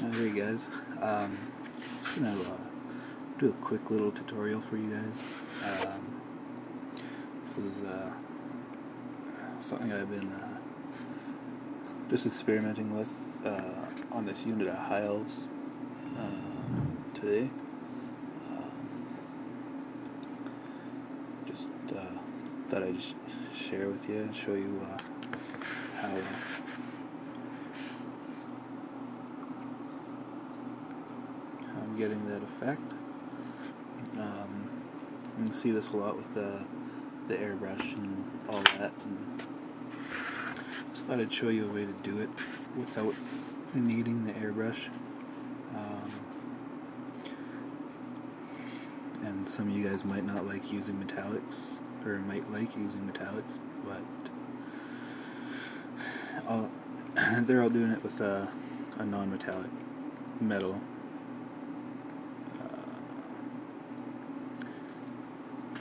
Hey guys, just gonna do a quick little tutorial for you guys. This is something I've been just experimenting with on this unit at high elves today. Just thought I'd share with you and show you how I'm getting that effect. You can see this a lot with the airbrush and all that. And just thought I'd show you a way to do it without needing the airbrush. And some of you guys might not like using metallics, or might like using metallics, but they're all doing it with a non-metallic metal.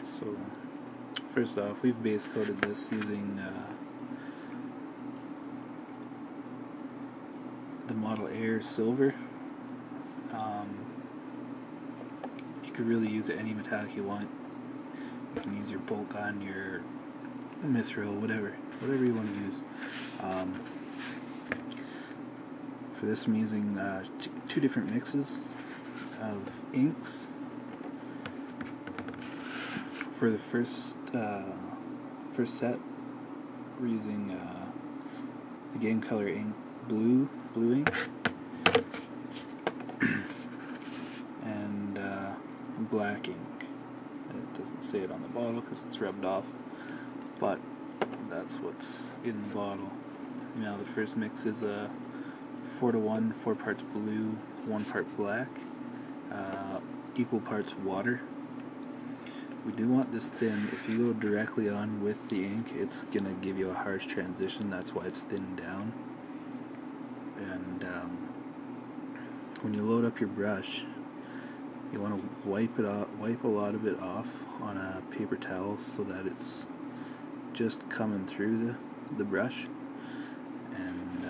So first off, we've base coated this using the Model Air Silver. You could really use any metallic you want. You can use your bolt gun, your mithril, whatever you want to use. For this, I'm using two different mixes of inks. For the first set, we're using the Game Color ink, blue ink, and black ink. It doesn't say it on the bottle because it's rubbed off, but that's what's in the bottle. Now the first mix is 4:1, 4 parts blue, 1 part black, equal parts water. We do want this thin. If you go directly on with the ink, it's going to give you a harsh transition. That's why it's thinned down. And when you load up your brush, you want to wipe a lot of it off on a paper towel so that it's just coming through the brush. And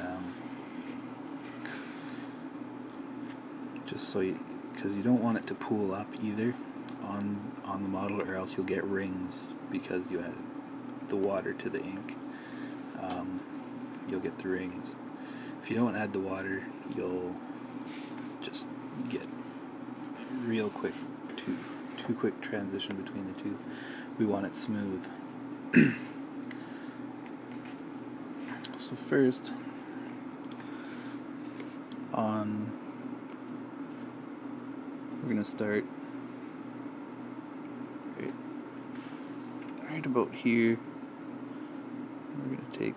just so because you don't want it to pool up either on the model, or else you'll get rings because you added the water to the ink. You'll get the rings. If you don't add the water, you'll just get real quick, too quick transition between the two. We want it smooth. So first, we're gonna start right about here. We're going to take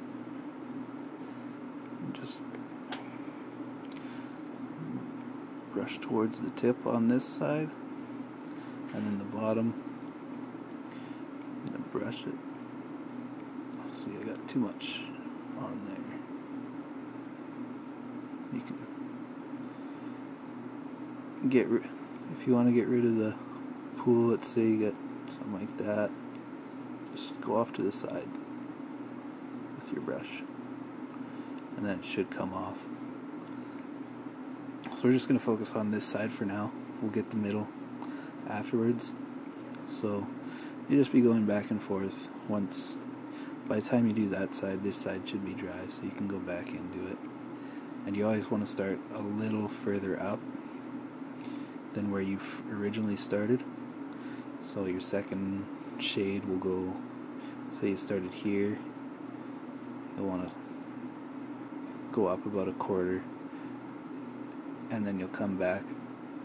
and just brush towards the tip on this side, and then the bottom. I'm going to brush it. See, I got too much on there. You can if you want to get rid of the pool, let's say you got something like that, just go off to the side with your brush, and then it should come off. So we're just going to focus on this side for now. We'll get the middle afterwards. So you just be going back and forth. By the time you do that side, this side should be dry, so you can go back and do it. And you always want to start a little further up than where you originally started. So your second shade will go, say you started here, you'll want to go up about a quarter, and then you'll come back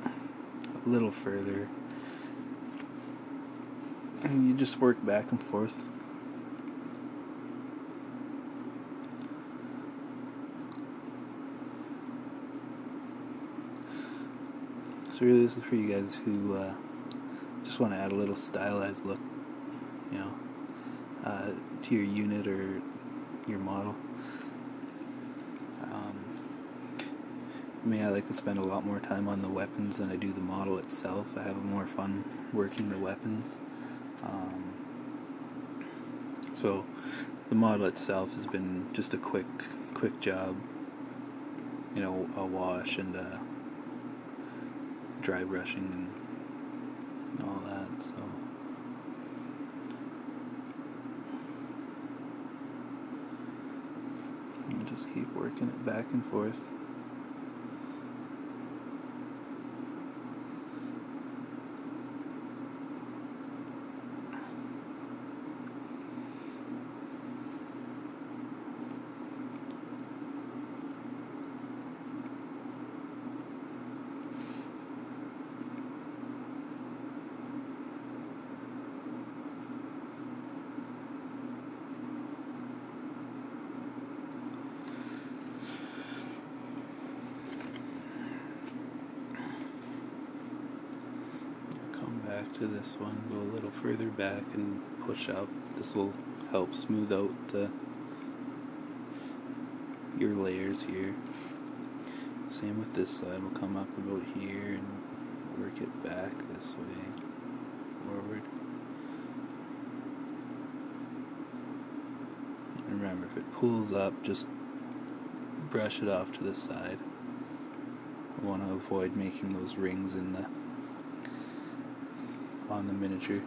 a little further, and you just work back and forth. So really, this is for you guys who just want to add a little stylized look, to your unit or your model. I like to spend a lot more time on the weapons than I do the model itself. I have more fun working the weapons. So the model itself has been just a quick job. you know, a wash and a dry brushing and all that, so and just keep working it back and forth. Back to this one, go a little further back and push up. This will help smooth out your layers here. Same with this side, we'll come up about here and work it back this way, forward. And remember, if it pulls up, just brush it off to the side. We want to avoid making those rings on the miniature.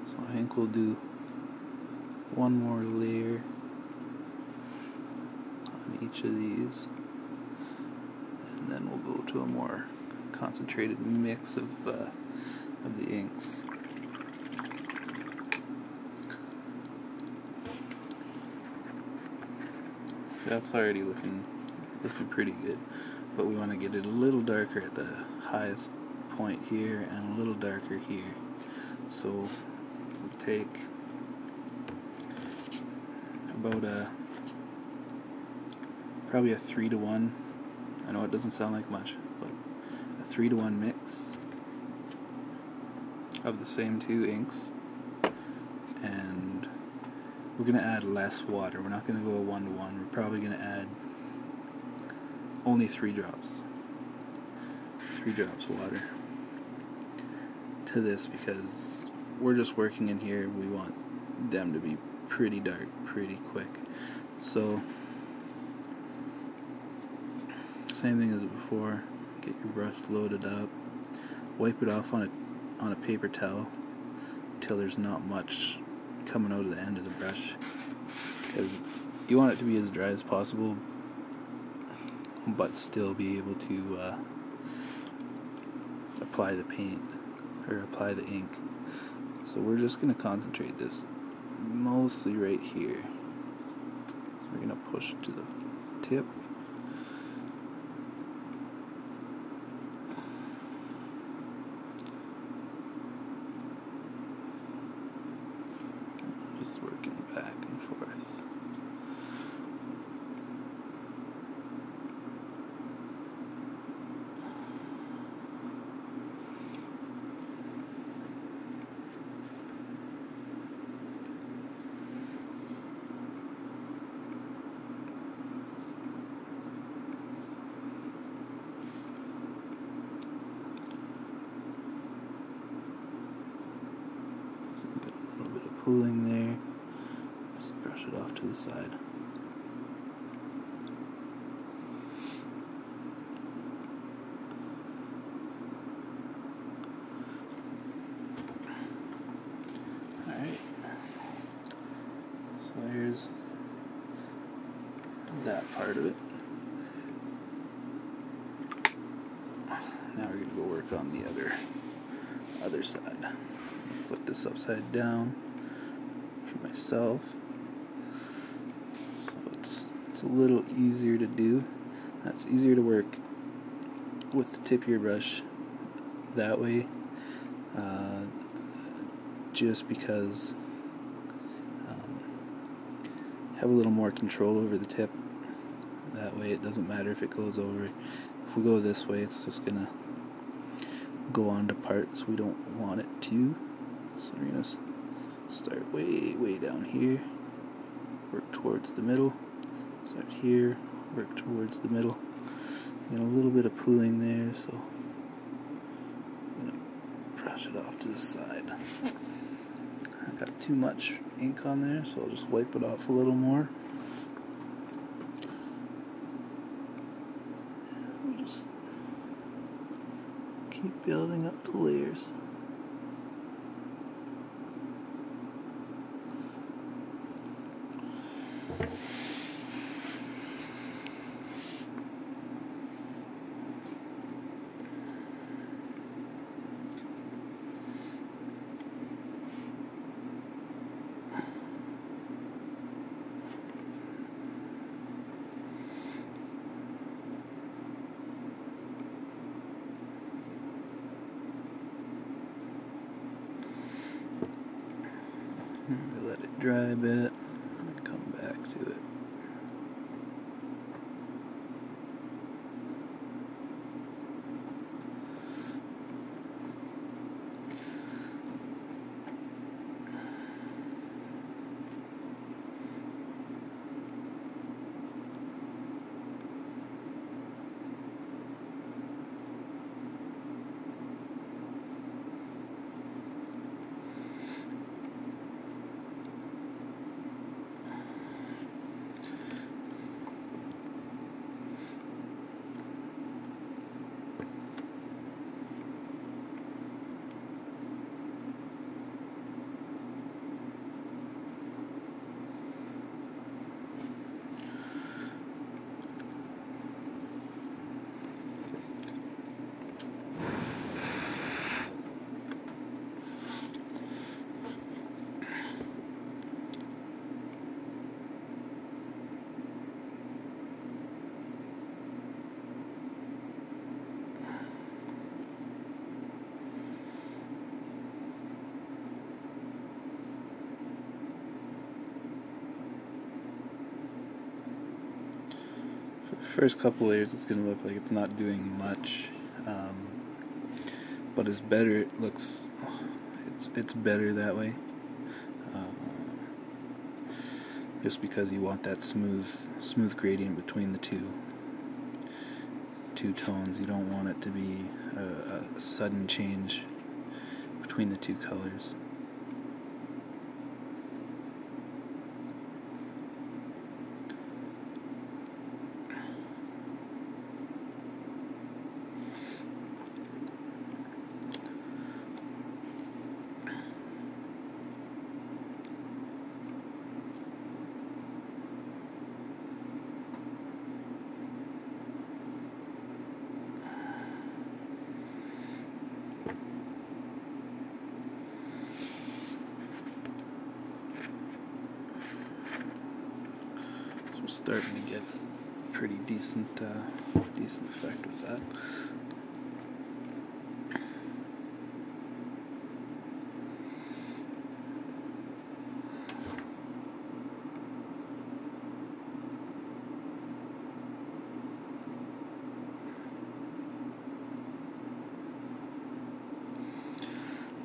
So I think we'll do one more layer on each of these, and then we'll go to a more concentrated mix of the inks. That's already looking pretty good. But we want to get it a little darker at the highest point here and a little darker here. So we'll take about probably a 3-to-1. I know it doesn't sound like much, but a 3-to-1 mix of the same two inks, and we're going to add less water. We're not going to go a 1-to-1. We're probably going to add only 3 drops. 3 drops of water to this, because we're just working in here. We want them to be pretty dark, pretty quick. So, same thing as before. Get your brush loaded up. Wipe it off on a paper towel until there's not much coming out of the end of the brush, because you want it to be as dry as possible, but still be able to apply the paint or apply the ink. So we're just going to concentrate this mostly right here. So we're going to push it to the tip. Just working back and forth. Pooling there, just brush it off to the side. Alright, so here's that part of it. Now we're going to go work on the other side. Flip this upside down for myself, so it's a little easier to do. That's easier to work with the tip of your brush that way, just because have a little more control over the tip. That way it doesn't matter if it goes over. If we go this way, it's just gonna go on to parts we don't want it to. So we're gonna start way down here, work towards the middle, start here, work towards the middle. And a little bit of pooling there, so I'm going to brush it off to the side. I got too much ink on there, so I'll just wipe it off a little more. building up the layers. Let it dry a bit and come back to it. First couple layers it's going to look like it's not doing much, but it's better. It looks, it's better that way, just because you want that smooth gradient between the two tones. You don't want it to be a sudden change between the two colors. Starting to get pretty decent effect with that.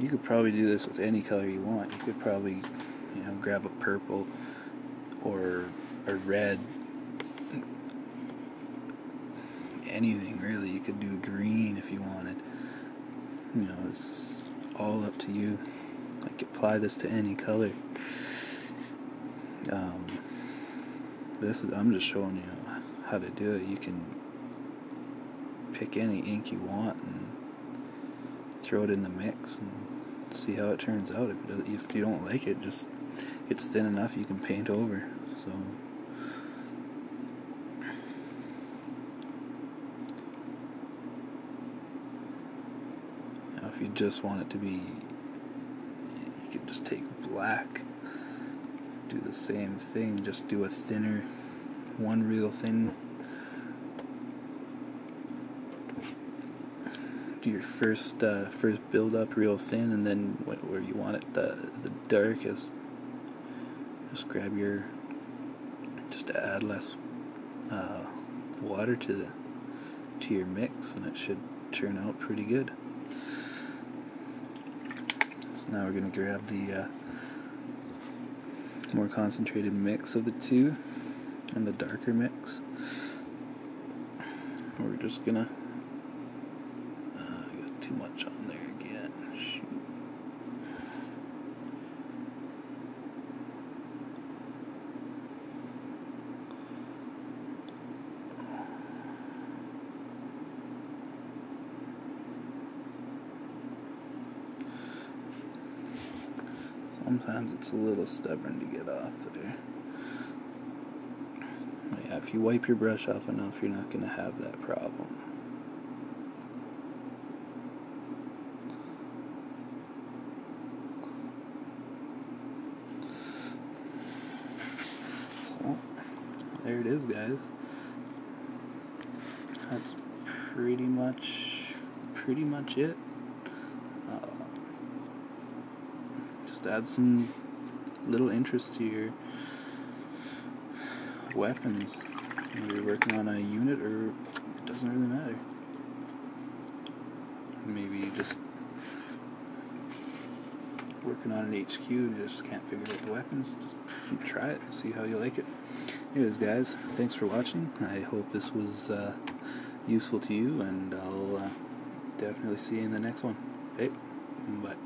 You could probably do this with any color you want. You could probably, grab a purple or a red, anything really. You could do green if you wanted. It's all up to you. Like, apply this to any color. I'm just showing you how to do it. You can pick any ink you want and throw it in the mix and see how it turns out. If you don't like it, just, it's thin enough you can paint over. So if you just want it to be, you can just take black, do the same thing, just do a thinner, one real thin. Do your first build up real thin, and then where you want it the darkest, just grab your, just to add less water to your mix, and it should turn out pretty good. So now we're going to grab the more concentrated mix of the two and the darker mix. We're just gonna got too much on there again. Shoot. sometimes it's a little stubborn to get off there. Yeah, if you wipe your brush off enough, you're not going to have that problem. So, there it is, guys. That's pretty much it. Just add some little interest to your weapons. Whether you're working on a unit or it doesn't really matter. Maybe you just working on an HQ and you just can't figure out the weapons. Just try it and see how you like it. Anyways, guys, thanks for watching. I hope this was useful to you, and I'll definitely see you in the next one. Okay, bye.